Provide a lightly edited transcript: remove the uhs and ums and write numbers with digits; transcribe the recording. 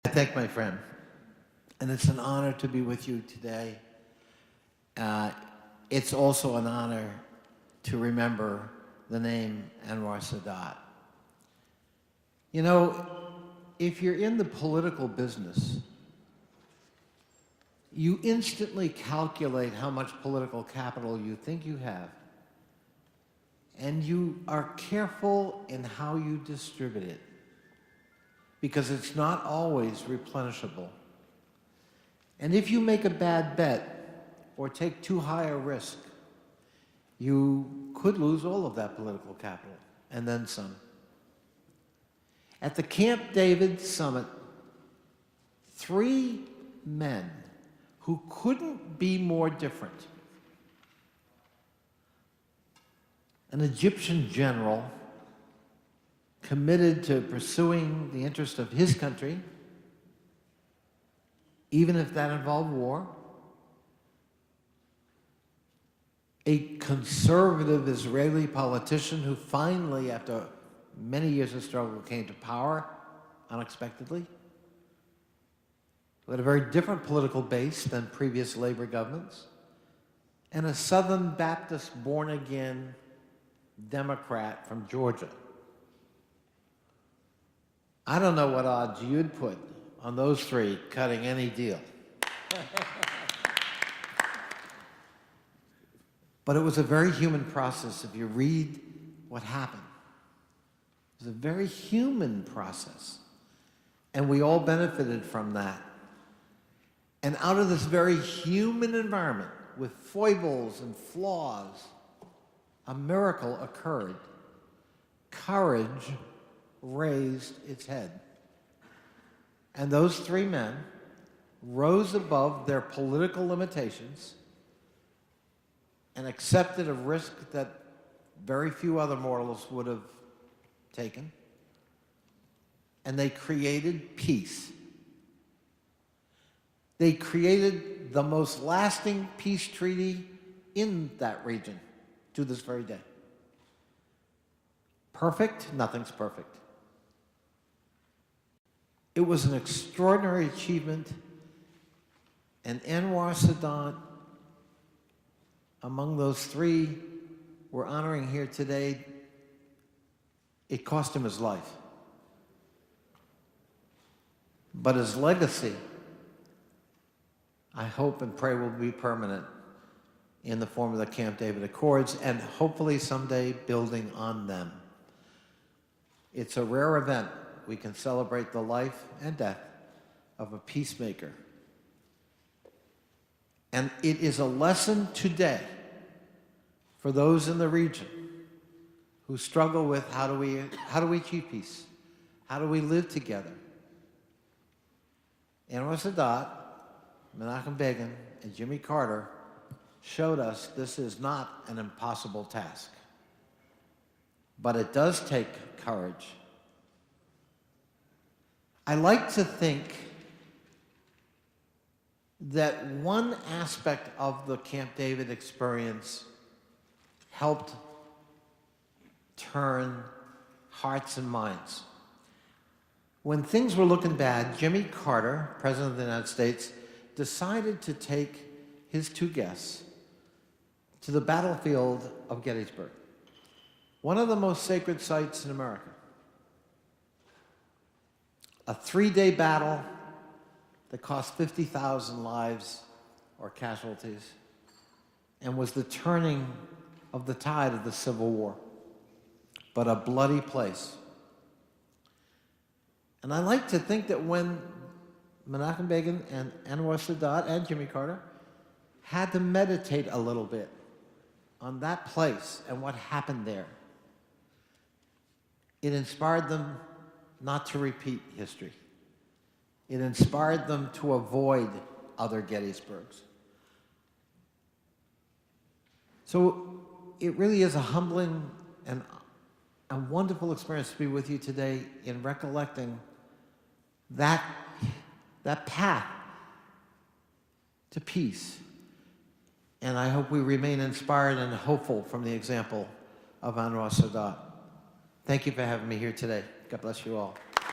I thank my friend, and it's an honor to be with you today. It's also an honor to remember the name Anwar Sadat. You know, if you're in the political business, you instantly calculate how much political capital you think you have, and you are careful in how you distribute it, because it's not always replenishable. And if you make a bad bet or take too high a risk, you could lose all of that political capital, and then some. At the Camp David summit, 3 men who couldn't be more different, an Egyptian general committed to pursuing the interest of his country, even if that involved war, a conservative Israeli politician who finally, after many years of struggle, came to power unexpectedly, who had a very different political base than previous labor governments, and a Southern Baptist born-again Democrat from Georgia. I don't know what odds you'd put on those 3 cutting any deal. But it was a very human process if you read what happened. It was a very human process. And we all benefited from that. And out of this very human environment, with foibles and flaws, a miracle occurred. Courage raised its head. And those 3 men rose above their political limitations and accepted a risk that very few other mortals would have taken. And they created peace. They created the most lasting peace treaty in that region to this very day. Perfect? Nothing's perfect. It was an extraordinary achievement, and Anwar Sadat, among those 3 we're honoring here today, it cost him his life. But his legacy, I hope and pray, will be permanent in the form of the Camp David Accords, and hopefully someday building on them. It's a rare event. We can celebrate the life and death of a peacemaker. And it is a lesson today for those in the region who struggle with how do we achieve peace? How do we live together? Anwar Sadat, Menachem Begin, and Jimmy Carter showed us this is not an impossible task. But it does take courage. I like to think that one aspect of the Camp David experience helped turn hearts and minds. When things were looking bad, Jimmy Carter, President of the United States, decided to take his 2 guests to the battlefield of Gettysburg, one of the most sacred sites in America. A 3-day battle that cost 50,000 lives or casualties and was the turning of the tide of the Civil War, but a bloody place. And I like to think that when Menachem Begin and Anwar Sadat and Jimmy Carter had to meditate a little bit on that place and what happened there, it inspired them not to repeat history. It inspired them to avoid other Gettysburgs. So it really is a humbling and a wonderful experience to be with you today in recollecting that path to peace. And I hope we remain inspired and hopeful from the example of Anwar Sadat. Thank you for having me here today. God bless you all.